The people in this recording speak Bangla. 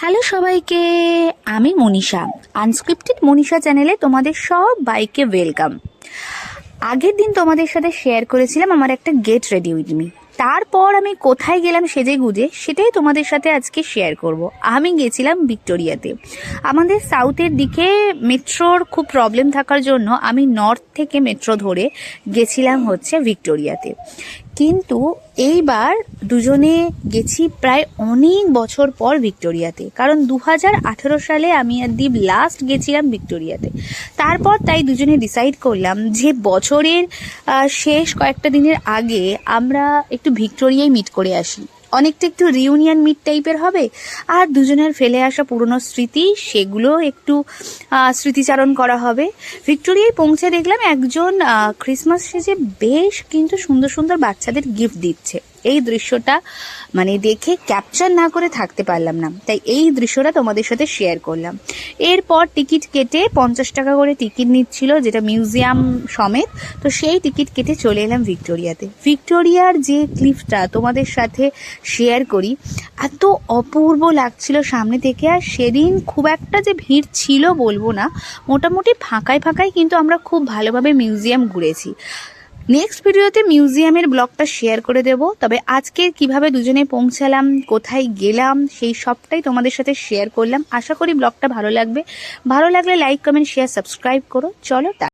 হ্যালো সবাইকে, আমি মনীষা। আনস্ক্রিপ্টেড মনীষা চ্যানেলে তোমাদের সবাইকে ওয়েলকাম। আগের দিন তোমাদের সাথে শেয়ার করেছিলাম আমার একটা গেট রেডি উইথ মি। তারপর আমি কোথায় গেলাম সেজে গুজে সেটাই তোমাদের সাথে আজকে শেয়ার করব। আমি গেছিলাম ভিক্টোরিয়াতে। আমাদের সাউথের দিকে মেট্রোর খুব প্রবলেম থাকার জন্য আমি নর্থ থেকে মেট্রো ধরে গেছিলাম হচ্ছে ভিক্টোরিয়াতে। কিন্তু এইবার দুজনে গেছি প্রায় অনেক বছর পর ভিক্টোরিয়াতে, কারণ 2018 সালে আমি আর দীপ লাস্ট গেছিলাম ভিক্টোরিয়াতে। তারপর তাই দুজনে ডিসাইড করলাম যে বছরের শেষ কয়েকটা দিনের আগে আমরা একটু ভিক্টোরিয়ায় মিট করে আসি। অনেকটা একটু রিউনিয়ন মিট টাইপের হবে, আর দুজনের ফেলে আসা পুরনো স্মৃতি সেগুলো একটু স্মৃতিচারণ করা হবে। ভিক্টোরিয়ায় পৌঁছে দেখলাম একজন ক্রিসমাস সেজে বেশ কিন্তু সুন্দর সুন্দর বাচ্চাদের গিফট দিচ্ছে। এই দৃশ্যটা মানে দেখে ক্যাপচার না করে থাকতে পারলাম না, তাই এই দৃশ্যটা তোমাদের সাথে শেয়ার করলাম। এরপর টিকিট কেটে 50 টাকা করে টিকিট নিচ্ছিল, যেটা মিউজিয়াম সমেত। তো সেই টিকিট কেটে চলে এলাম ভিক্টোরিয়াতে। ভিক্টোরিয়ার যে ক্লিফটা তোমাদের সাথে শেয়ার করি, এত অপূর্ব লাগছিল সামনে থেকে। আর সেদিন খুব একটা যে ভিড় ছিল বলবো না, মোটামুটি ফাঁকায় ফাঁকায় কিন্তু আমরা খুব ভালোভাবে মিউজিয়াম ঘুরেছি। নেক্সট ভিডিওতে মিউজিয়ামের ব্লগটা শেয়ার করে দেব। তবে আজকে কিভাবে দুজনে পৌঁছালাম, কোথায় গেলাম, সেই সবটাই তোমাদের সাথে শেয়ার করলাম। আশা করি ব্লগটা ভালো লাগবে। ভালো লাগলে লাইক, কমেন্ট, শেয়ার, সাবস্ক্রাইব করো। চলো।